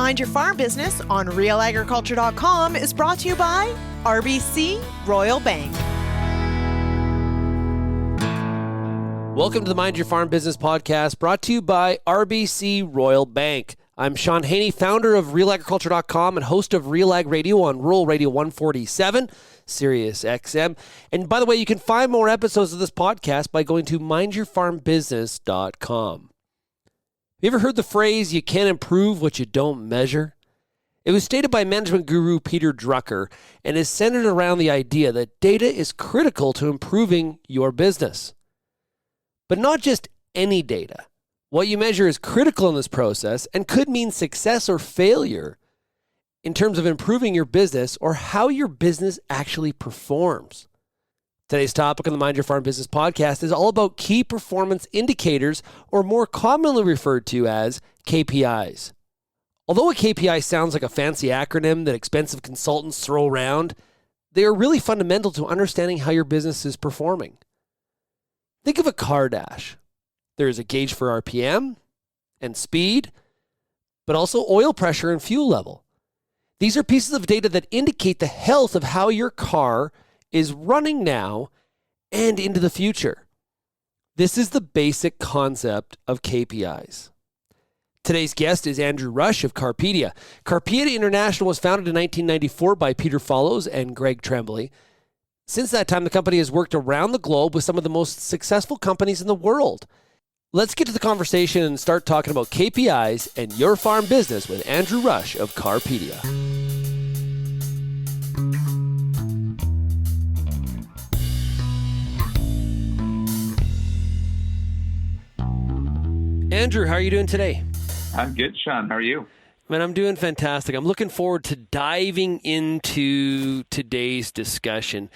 Mind Your Farm Business on RealAgriculture.com is brought to you by RBC Royal Bank. Welcome to the Mind Your Farm Business podcast, brought to you by RBC Royal Bank. I'm Sean Haney, founder of RealAgriculture.com and host of Real Ag Radio on Rural Radio 147, Sirius XM. And by the way, you can find more episodes of this podcast by going to MindYourFarmBusiness.com. You ever heard the phrase, you can't improve what you don't measure? It was stated by management guru Peter Drucker and is centered around the idea that data is critical to improving your business. But not just any data. What you measure is critical in this process and could mean success or failure in terms of improving your business or how your business actually performs. Today's topic on the Mind Your Farm Business podcast is all about key performance indicators, or more commonly referred to as KPIs. Although a KPI sounds like a fancy acronym that expensive consultants throw around, they are really fundamental to understanding how your business is performing. Think of a car dash. There is a gauge for RPM and speed, but also oil pressure and fuel level. These are pieces of data that indicate the health of how your car is running now and into the future. This is the basic concept of KPIs. Today's guest is Andrew Rush of Carpedia. Carpedia International was founded in 1994 by Peter Follows and Greg Tremblay. Since that time, the company has worked around the globe with some of the most successful companies in the world. Let's get to the conversation and start talking about KPIs and your farm business with Andrew Rush of Carpedia. Andrew, how are you doing today? I'm good, Sean. How are you? Man, I'm doing fantastic. I'm looking forward to diving into today's discussion.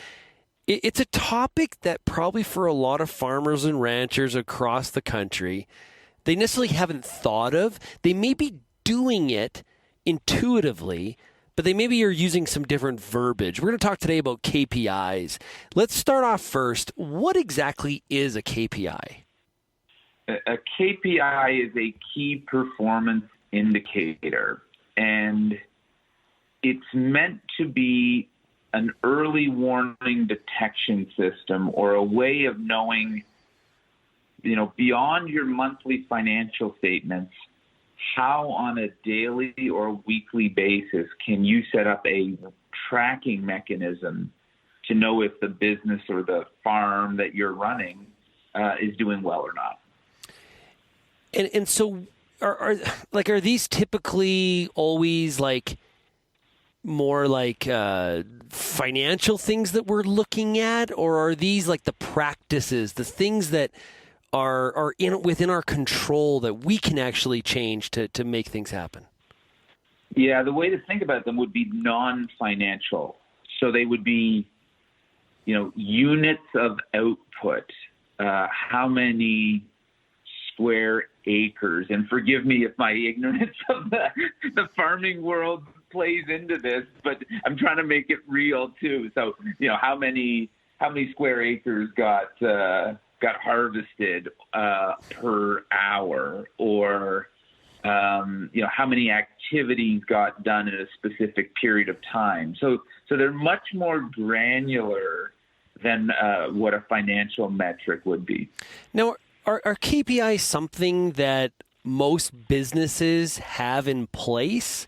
It's a topic that probably for a lot of farmers and ranchers across the country, they necessarily haven't thought of. They may be doing it intuitively, but they maybe are using some different verbiage. We're going to talk today about KPIs. Let's start off first. What exactly is a KPI? A KPI is a key performance indicator, and it's meant to be an early warning detection system, or a way of knowing, beyond your monthly financial statements, how on a daily or weekly basis can you set up a tracking mechanism to know if the business or the farm that you're running is doing well or not. And so are these typically always more financial things that we're looking at, or are these like the practices, the things that are within our control that we can actually change to make things happen? Yeah, the way to think about them would be non-financial. So they would be, units of output, how many square acres, and forgive me if my ignorance of the farming world plays into this, but I'm trying to make it real too. So, how many square acres got harvested per hour, or how many activities got done in a specific period of time. So they're much more granular than what a financial metric would be. Now, are KPIs something that most businesses have in place?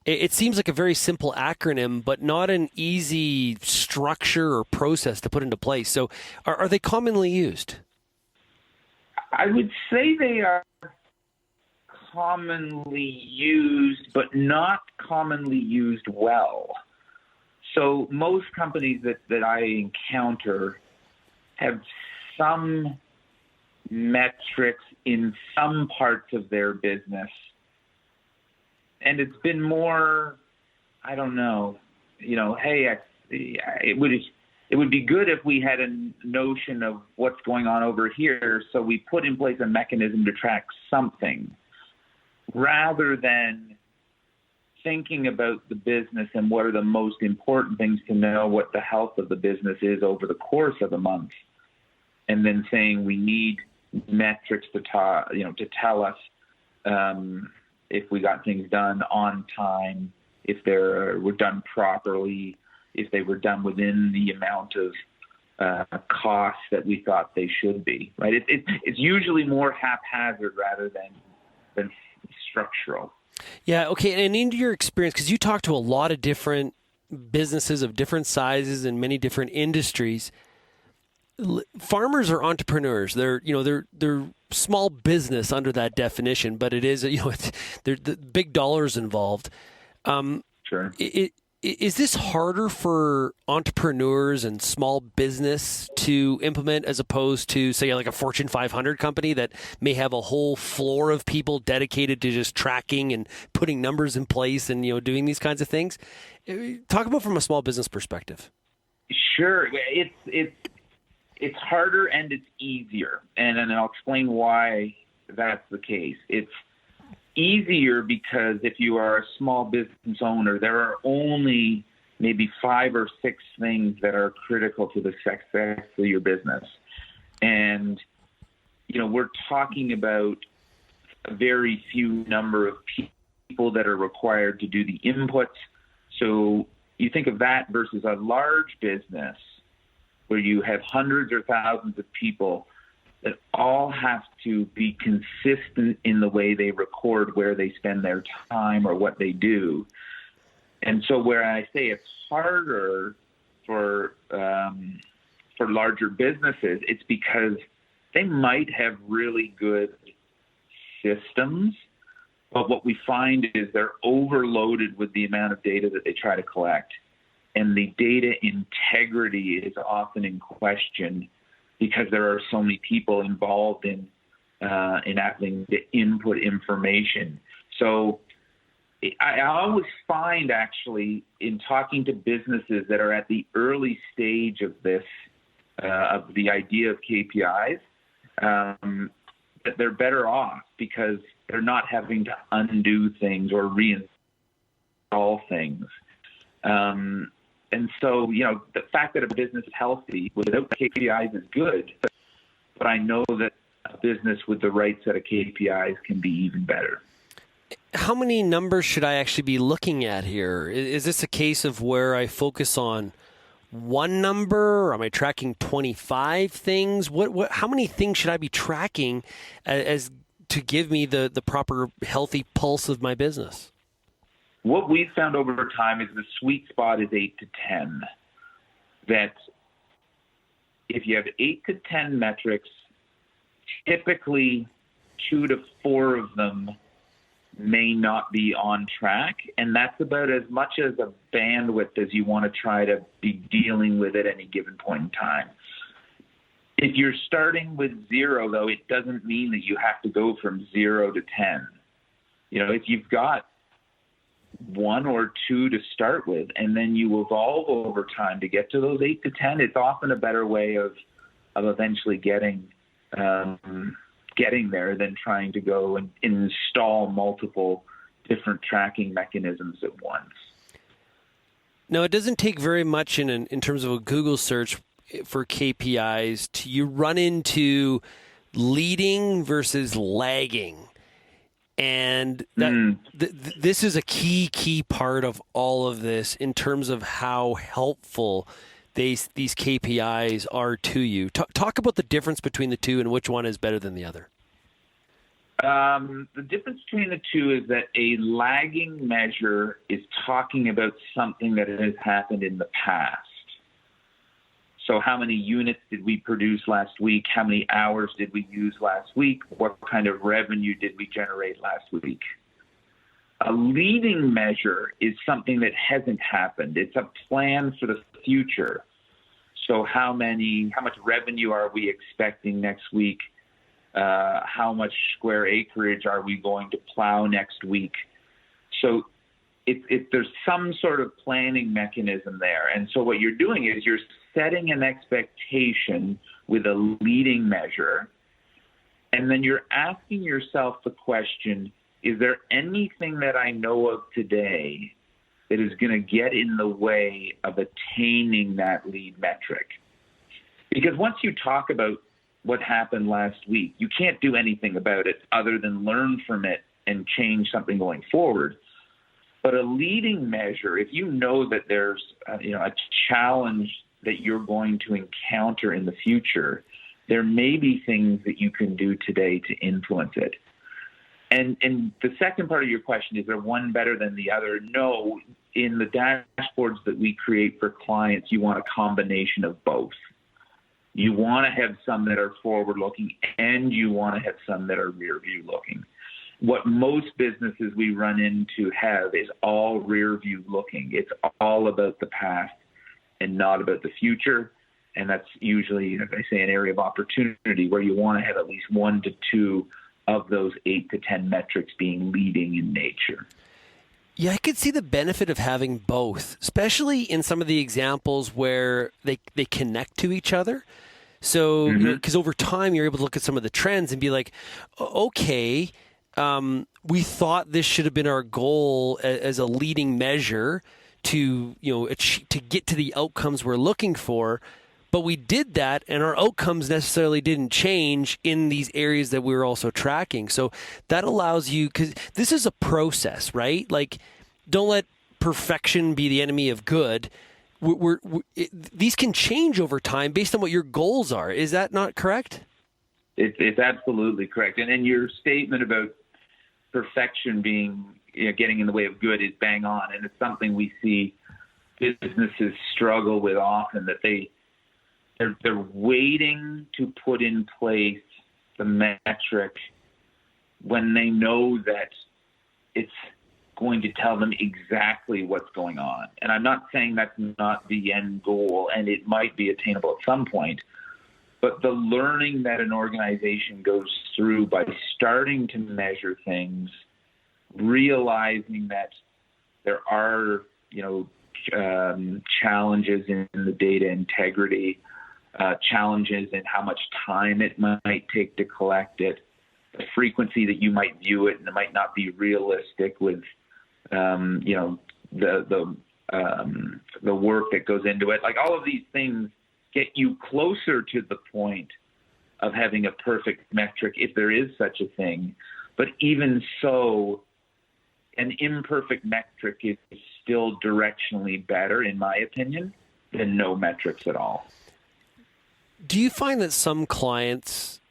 It seems like a very simple acronym, but not an easy structure or process to put into place. So are they commonly used? I would say they are commonly used, but not commonly used well. So most companies that I encounter have some metrics in some parts of their business, and it's been more, I don't know, hey, it would be good if we had a notion of what's going on over here, so we put in place a mechanism to track something, rather than thinking about the business and what are the most important things to know what the health of the business is over the course of a month, and then saying we need metrics to tell us if we got things done on time, if they were done properly, if they were done within the amount of costs that we thought they should be, right? It's usually more haphazard rather than structural. Yeah, okay. And into your experience, because you talk to a lot of different businesses of different sizes and many different industries, farmers are entrepreneurs. They're small business under that definition, but it is the big dollars involved. Sure. Is this harder for entrepreneurs and small business to implement as opposed to, say, like a Fortune 500 company that may have a whole floor of people dedicated to just tracking and putting numbers in place and doing these kinds of things? Talk about from a small business perspective. Sure, it's harder and it's easier, and I'll explain why that's the case. It's easier because if you are a small business owner, there are only maybe 5 or 6 things that are critical to the success of your business. And, we're talking about a very few number of people that are required to do the inputs. So you think of that versus a large business where you have hundreds or thousands of people that all have to be consistent in the way they record where they spend their time or what they do. And so where I say it's harder for larger businesses, it's because they might have really good systems, but what we find is they're overloaded with the amount of data that they try to collect. And the data integrity is often in question because there are so many people involved in having to input information. So I always find, actually, in talking to businesses that are at the early stage of this, of the idea of KPIs, that they're better off because they're not having to undo things or reinstall things. And so, the fact that a business is healthy without KPIs is good, but I know that a business with the right set of KPIs can be even better. How many numbers should I actually be looking at here? Is this a case of where I focus on one number, or am I tracking 25 things? How many things should I be tracking as to give me the proper healthy pulse of my business? What we've found over time is the sweet spot is 8 to 10. That if you have 8 to 10 metrics, typically 2 to 4 of them may not be on track, and that's about as much as a bandwidth as you want to try to be dealing with at any given point in time. If you're starting with 0, though, it doesn't mean that you have to go from 0 to 10. If you've got 1 or 2 to start with, and then you evolve over time to get to those 8 to 10, it's often a better way of eventually getting there than trying to go and install multiple different tracking mechanisms at once. Now, it doesn't take very much in terms of a Google search for KPIs you run into leading versus lagging. And this is a key part of all of this in terms of how helpful these KPIs are to you. Talk about the difference between the two and which one is better than the other. The difference between the two is that a lagging measure is talking about something that has happened in the past. So how many units did we produce last week? How many hours did we use last week? What kind of revenue did we generate last week? A leading measure is something that hasn't happened. It's a plan for the future. So how much revenue are we expecting next week? How much square acreage are we going to plow next week? So there's some sort of planning mechanism there. And so what you're doing is you're setting an expectation with a leading measure, and then you're asking yourself the question, is there anything that I know of today that is going to get in the way of attaining that lead metric? Because once you talk about what happened last week, you can't do anything about it other than learn from it and change something going forward. But a leading measure, if you know that there's a challenge that you're going to encounter in the future, there may be things that you can do today to influence it. And the second part of your question, is there one better than the other? No. In the dashboards that we create for clients, you want a combination of both. You want to have some that are forward-looking, and you want to have some that are rear-view-looking. What most businesses we run into have is all rear-view looking. It's all about the past and not about the future. And that's usually, as I say, an area of opportunity where you want to have at least 1 to 2 of those 8 to 10 metrics being leading in nature. Yeah, I could see the benefit of having both, especially in some of the examples where they connect to each other. So, because over time you're able to look at some of the trends and be like, okay, we thought this should have been our goal as a leading measure to to get to the outcomes we're looking for, but we did that, and our outcomes necessarily didn't change in these areas that we were also tracking. So that allows you, because this is a process, right? Like, don't let perfection be the enemy of good. These can change over time based on what your goals are. Is that not correct? It's absolutely correct. And your statement about perfection being getting in the way of good is bang on. And it's something we see businesses struggle with often, that they're waiting to put in place the metric when they know that it's going to tell them exactly what's going on. And I'm not saying that's not the end goal, and it might be attainable at some point, but the learning that an organization goes through by starting to measure things, realizing that there are, challenges in the data integrity, challenges in how much time it might take to collect it, the frequency that you might view it, and it might not be realistic with, the work that goes into it. Like, all of these things get you closer to the point of having a perfect metric, if there is such a thing. But even so, an imperfect metric is still directionally better, in my opinion, than no metrics at all. Do you find that some clients,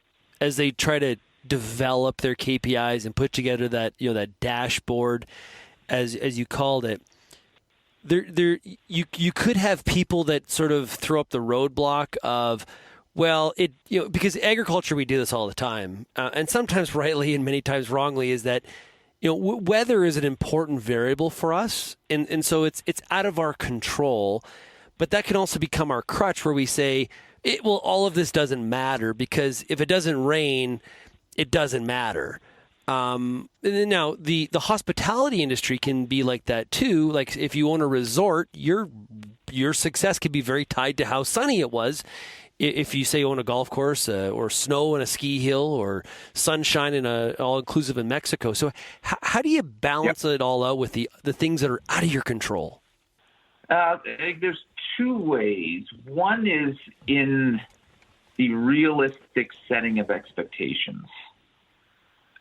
as they try to develop their KPIs and put together that that dashboard, as you called it, you could have people that sort of throw up the roadblock of, well, because agriculture, we do this all the time, and sometimes rightly and many times wrongly, is that weather is an important variable for us, and so it's out of our control, but that can also become our crutch, where we say, all of this doesn't matter, because if it doesn't rain, it doesn't matter. And then now the hospitality industry can be like that too. Like, if you own a resort, your success could be very tied to how sunny it was. If you say own a golf course, or snow in a ski hill, or sunshine in a all-inclusive in Mexico. So how do you balance it all out with the things that are out of your control? There's two ways. One is in the realistic setting of expectations.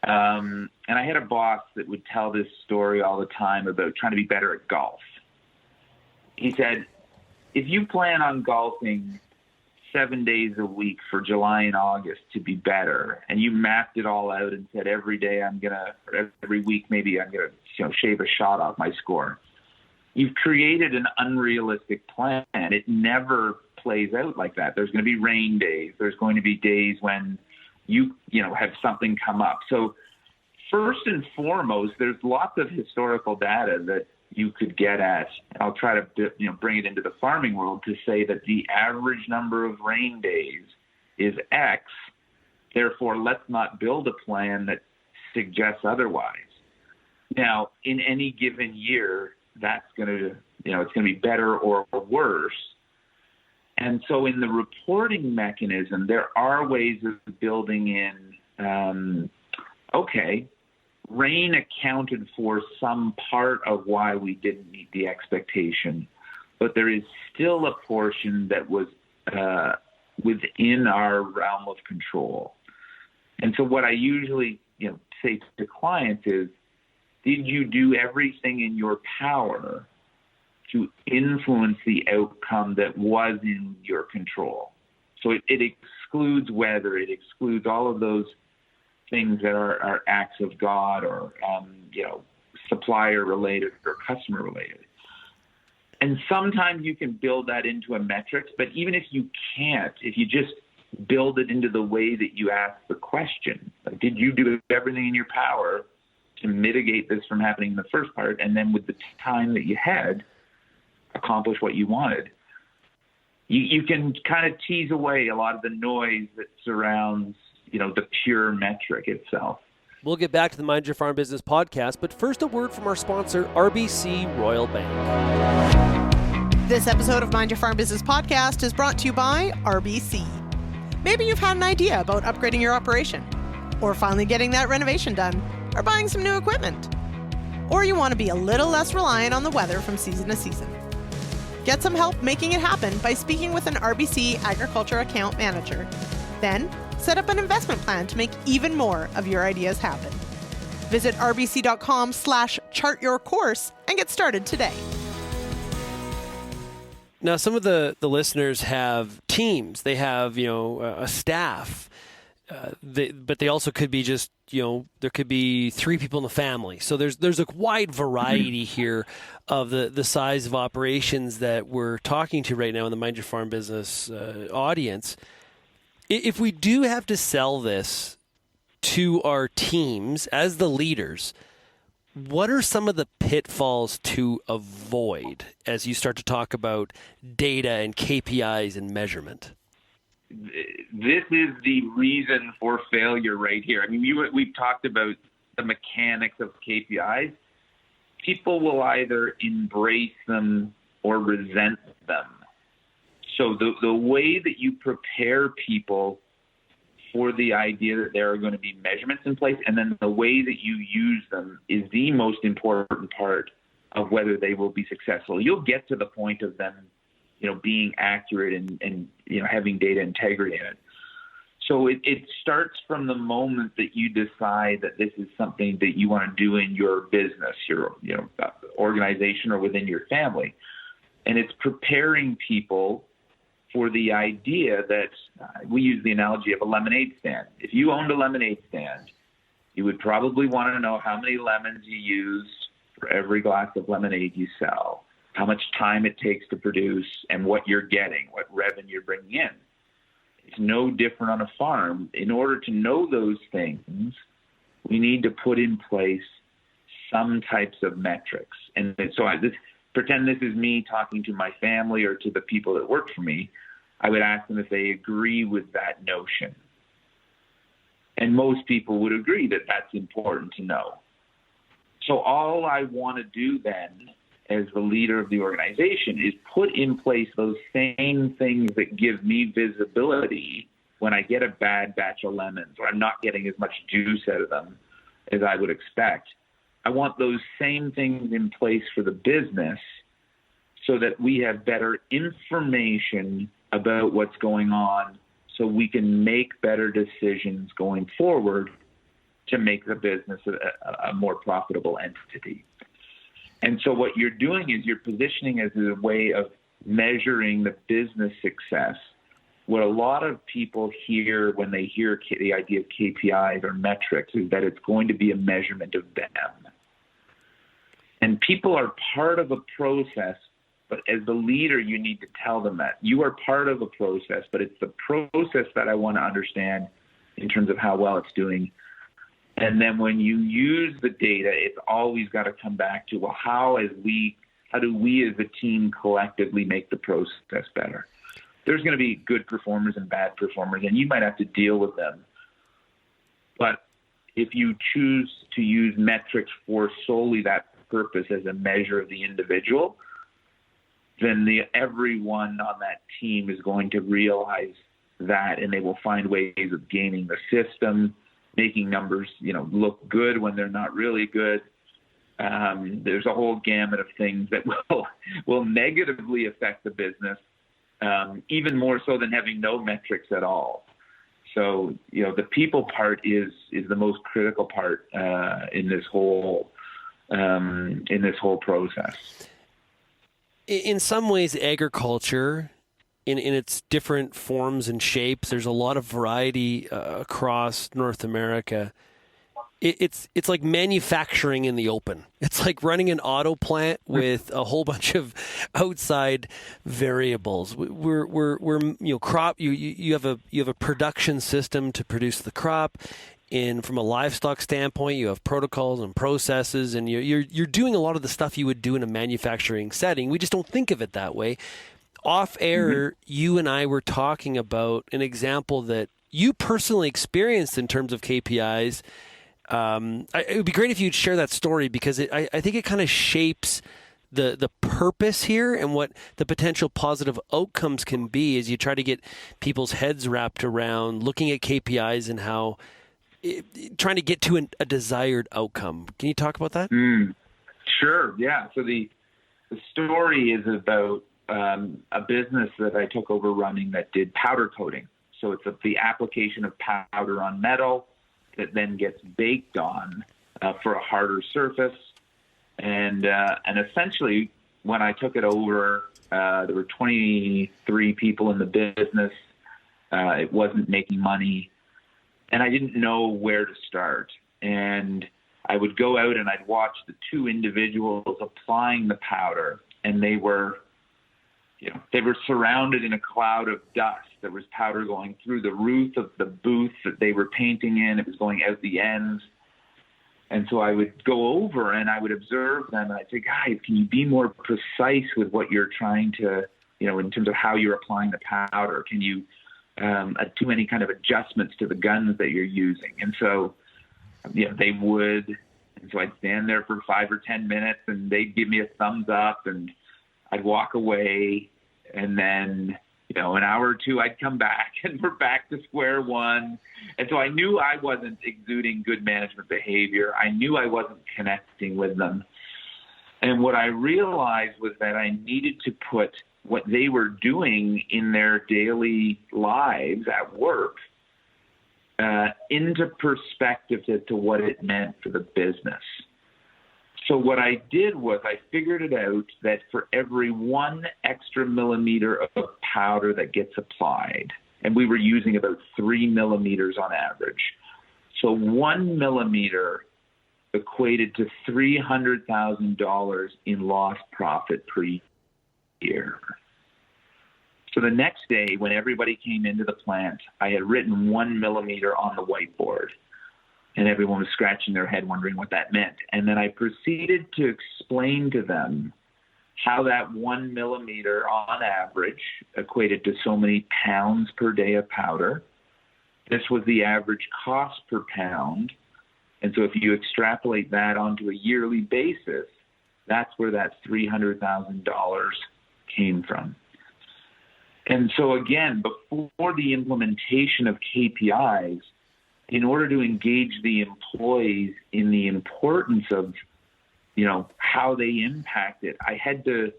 And I had a boss that would tell this story all the time about trying to be better at golf. He said, if you plan on golfing 7 days a week for July and August to be better, and you mapped it all out and said every week maybe I'm gonna shave a shot off my score, you've created an unrealistic plan. It never plays out like that. There's going to be rain days. There's going to be days when you have something come up. So first and foremost, there's lots of historical data that you could get at. I'll try to bring it into the farming world to say that the average number of rain days is X. Therefore, let's not build a plan that suggests otherwise. Now, in any given year, that's going to, it's going to be better or worse. And so in the reporting mechanism, there are ways of building in, rain accounted for some part of why we didn't meet the expectation, but there is still a portion that was within our realm of control. And so what I usually say to clients is, did you do everything in your power to influence the outcome that was in your control? So it excludes weather, it excludes all of those things that are acts of God or, supplier related or customer related. And sometimes you can build that into a metric, but even if you can't, if you just build it into the way that you ask the question, like, did you do everything in your power to mitigate this from happening in the first part, and then with the time that you had, accomplish what you wanted? You can kind of tease away a lot of the noise that surrounds, the pure metric itself. We'll get back to the Mind Your Farm Business podcast, but first a word from our sponsor, RBC Royal Bank. This episode of Mind Your Farm Business podcast is brought to you by RBC. Maybe you've had an idea about upgrading your operation, or finally getting that renovation done, or buying some new equipment. Or you want to be a little less reliant on the weather from season to season. Get some help making it happen by speaking with an RBC Agriculture account manager. Then, set up an investment plan to make even more of your ideas happen. Visit rbc.com/chartyourcourse and get started today. Now, some of the listeners have teams. They have, a staff. But they also could be just, there could be 3 people in the family. So there's a wide variety here of the size of operations that we're talking to right now in the Mind Your Farm Business audience. If we do have to sell this to our teams as the leaders, what are some of the pitfalls to avoid as you start to talk about data and KPIs and measurement? This is the reason for failure right here. I mean, we've talked about the mechanics of KPIs. People will either embrace them or resent them. So the way that you prepare people for the idea that there are going to be measurements in place, and then the way that you use them is the most important part of whether they will be successful. You'll get to the point of them being accurate and having data integrity in it. So it starts from the moment that you decide that this is something that you want to do in your business, your organization, or within your family. And it's preparing people for the idea that we use the analogy of a lemonade stand. If you owned a lemonade stand, you would probably want to know how many lemons you use for every glass of lemonade you sell, how much time it takes to produce, and what you're getting, what revenue you're bringing in. It's no different on a farm. In order to know those things, we need to put in place some types of metrics. And so pretend this is me talking to my family or to the people that work for me. I would ask them if they agree with that notion. And most people would agree that that's important to know. So all I want to do then, as the leader of the organization, is put in place those same things that give me visibility when I get a bad batch of lemons or I'm not getting as much juice out of them as I would expect. I want those same things in place for the business so that we have better information about what's going on so we can make better decisions going forward to make the business a more profitable entity. And so what you're doing is you're positioning as a way of measuring the business success. What a lot of people hear when they hear the idea of KPIs or metrics is that it's going to be a measurement of them. And people are part of a process, but as the leader, you need to tell them that. You are part of a process, but it's the process that I want to understand in terms of how well it's doing. And then when you use the data, it's always got to come back to, well, how do we as a team collectively make the process better? There's going to be good performers and bad performers, and you might have to deal with them. But if you choose to use metrics for solely that purpose as a measure of the individual, then everyone on that team is going to realize that, and they will find ways of gaming the system, making numbers, look good when they're not really good. There's a whole gamut of things that will negatively affect the business, even more so than having no metrics at all. So, the people part is the most critical part in this whole process. In some ways, agriculture, in its different forms and shapes, there's a lot of variety across North America. It's like manufacturing in the open. It's like running an auto plant with a whole bunch of outside variables. We're crop. You have a production system to produce the crop. From a livestock standpoint, you have protocols and processes, and you're doing a lot of the stuff you would do in a manufacturing setting. We just don't think of it that way. Off air, you and I were talking about an example that you personally experienced in terms of KPIs. It would be great if you'd share that story, because I think it kind of shapes the purpose here and what the potential positive outcomes can be as you try to get people's heads wrapped around looking at KPIs and how trying to get to a desired outcome. Can you talk about that? Sure. Yeah. So the story is about a business that I took over running that did powder coating. So it's the application of powder on metal that then gets baked on for a harder surface. And essentially, when I took it over, there were 23 people in the business. It wasn't making money, and I didn't know where to start. And I would go out and I'd watch the two individuals applying the powder, and they were surrounded in a cloud of dust. There was powder going through the roof of the booth that they were painting in. It was going out the ends. And so I would go over and I would observe them, and I'd say, guys, can you be more precise with what you're trying to, in terms of how you're applying the powder? Can you too many kind of adjustments to the guns that you're using? And so, they would. And so I'd stand there for 5 or 10 minutes, and they'd give me a thumbs up, and I'd walk away. And then, an hour or two, I'd come back, and we're back to square one. And so I knew I wasn't exuding good management behavior. I knew I wasn't connecting with them. And what I realized was that I needed to put what they were doing in their daily lives at work into perspective as to what it meant for the business. So what I did was I figured it out that for every 1 extra millimeter of powder that gets applied, and we were using about 3 millimeters on average. So 1 millimeter equated to $300,000 in lost profit per year. So the next day, when everybody came into the plant, I had written 1 millimeter on the whiteboard, and everyone was scratching their head wondering what that meant. And then I proceeded to explain to them how that 1 millimeter on average equated to so many pounds per day of powder. This was the average cost per pound. And so if you extrapolate that onto a yearly basis, that's where that $300,000 came from. And so again, before the implementation of KPIs, in order to engage the employees in the importance of, how they impact it, I had to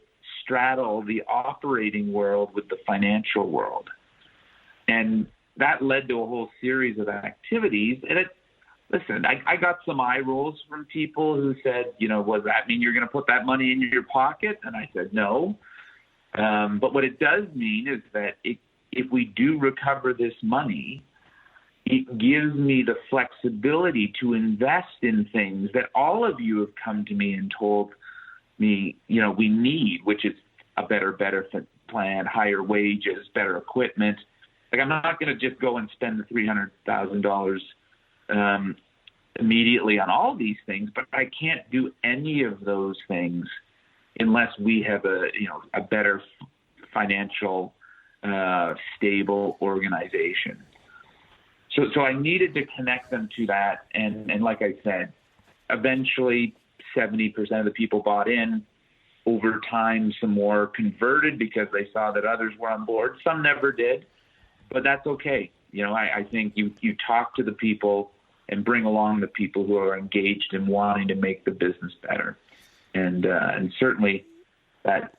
straddle the operating world with the financial world. And that led to a whole series of activities. And I got some eye rolls from people who said, does that mean you're going to put that money in your pocket? And I said, no. But what it does mean is that if we do recover this money, it gives me the flexibility to invest in things that all of you have come to me and told me, we need, which is a better benefit plan, higher wages, better equipment. Like, I'm not going to just go and spend the $300,000 immediately on all these things, but I can't do any of those things unless we have a better financial, stable organization. So I needed to connect them to that. And like I said, eventually 70% of the people bought in. Over time, some more converted because they saw that others were on board. Some never did, but that's okay. I think you talk to the people and bring along the people who are engaged in wanting to make the business better. And certainly that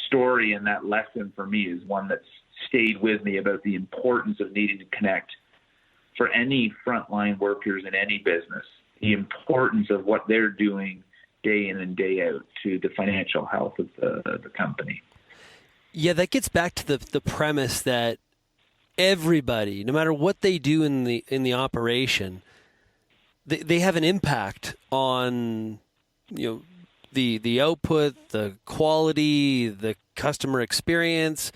story and that lesson for me is one that's stayed with me about the importance of needing to connect for any frontline workers in any business, the importance of what they're doing day in and day out to the financial health of the company. Yeah, that gets back to the premise that everybody, no matter what they do in the operation, they have an impact on the output, the quality, the customer experience,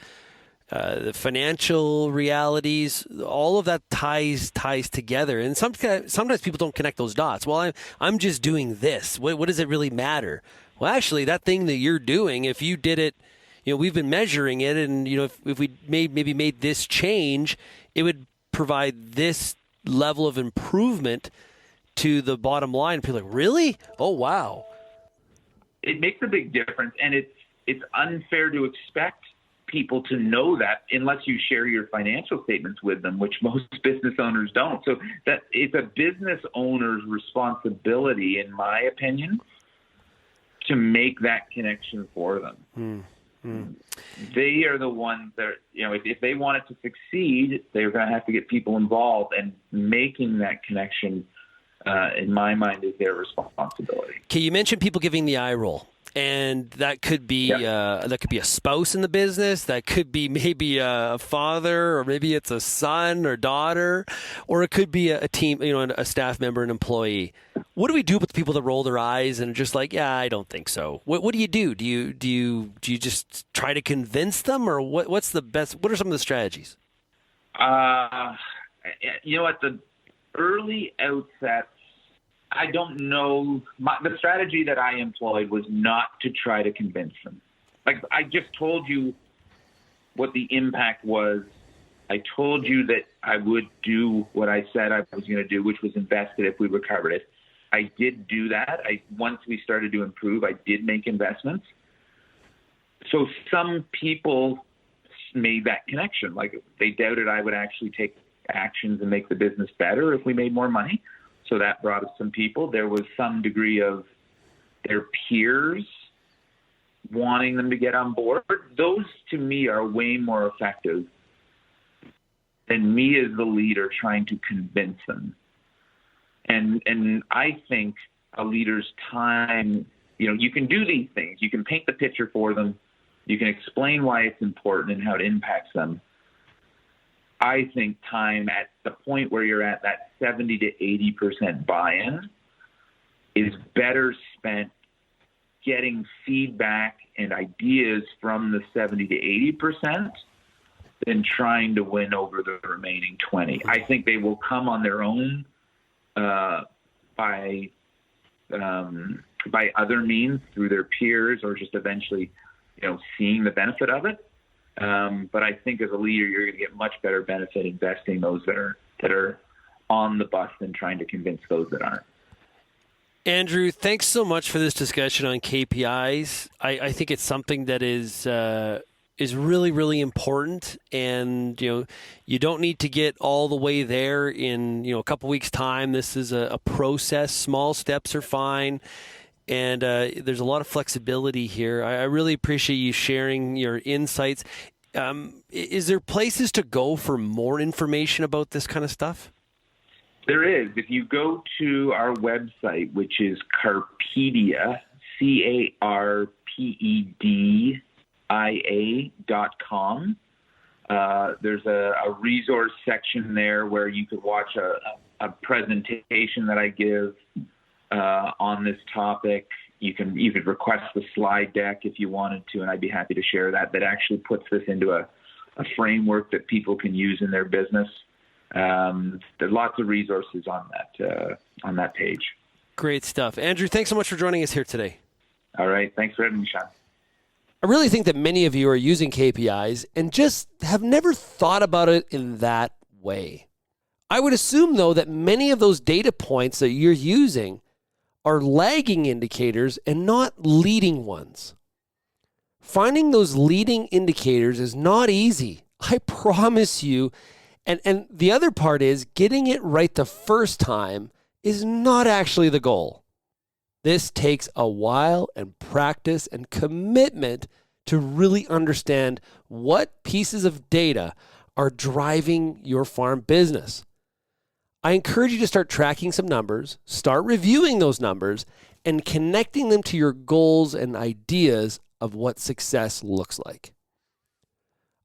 the financial realities. All of that ties together, and sometimes people don't connect those dots. Well, I'm just doing this. What does it really matter? Well, actually, that thing that you're doing, if you did it, we've been measuring it, and if we maybe made this change, it would provide this level of improvement to the bottom line. People are like, really? Oh, wow. It makes a big difference, and it's unfair to expect people to know that unless you share your financial statements with them, which most business owners don't. So that it's a business owner's responsibility, in my opinion, to make that connection for them. They are the ones that, if they want it to succeed, they're going to have to get people involved, and making that connection, in my mind, is their responsibility. Okay, you mentioned people giving the eye roll, and that could be a spouse in the business, that could be maybe a father, or maybe it's a son or daughter, or it could be a team, a staff member, an employee. What do we do with the people that roll their eyes and are just like, yeah, I don't think so? What do you do? Do you just try to convince them, or what's the best? What are some of the strategies? At the early outset, I don't know. The strategy that I employed was not to try to convince them. Like, I just told you what the impact was. I told you that I would do what I said I was going to do, which was invest it if we recovered it. I did do that. Once we started to improve, I did make investments. So some people made that connection. Like, they doubted I would actually take actions and make the business better if we made more money. So that brought us some people. There was some degree of their peers wanting them to get on board. Those, to me, are way more effective than me as the leader trying to convince them. And I think a leader's time, you can do these things. You can paint the picture for them. You can explain why it's important and how it impacts them. I think time at the point where you're at that 70 to 80% buy-in is better spent getting feedback and ideas from the 70 to 80% than trying to win over the remaining 20. I think they will come on their own by other means, through their peers, or just eventually, seeing the benefit of it. But I think as a leader, you're going to get much better benefit investing those that are on the bus than trying to convince those that aren't. Andrew, thanks so much for this discussion on KPIs. I think it's something that is really, really important, and you don't need to get all the way there in a couple weeks' time. This is a process. Small steps are fine. And there's a lot of flexibility here. I really appreciate you sharing your insights. Is there places to go for more information about this kind of stuff? There is. If you go to our website, which is Carpedia, CARPEDIA.com, there's a resource section there where you could watch a presentation that I give on this topic. You could request the slide deck if you wanted to, and I'd be happy to share that. That actually puts this into a framework that people can use in their business. There's lots of resources on that page. Great stuff. Andrew, thanks so much for joining us here today. All right. Thanks for having me, Sean. I really think that many of you are using KPIs and just have never thought about it in that way. I would assume, though, that many of those data points that you're using are lagging indicators and not leading ones. Finding those leading indicators is not easy, I promise you. And the other part is getting it right the first time is not actually the goal. This takes a while and practice and commitment to really understand what pieces of data are driving your farm business. I encourage you to start tracking some numbers, start reviewing those numbers, and connecting them to your goals and ideas of what success looks like.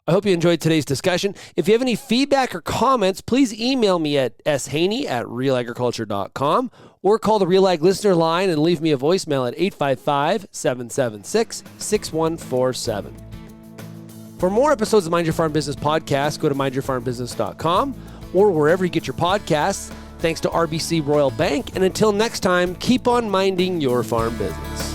I hope you enjoyed today's discussion. If you have any feedback or comments, please email me at shaney@realagriculture.com or call the Real Ag listener line and leave me a voicemail at 855-776-6147. For more episodes of Mind Your Farm Business podcast, go to mindyourfarmbusiness.com or wherever you get your podcasts. Thanks to RBC Royal Bank. And until next time, keep on minding your farm business.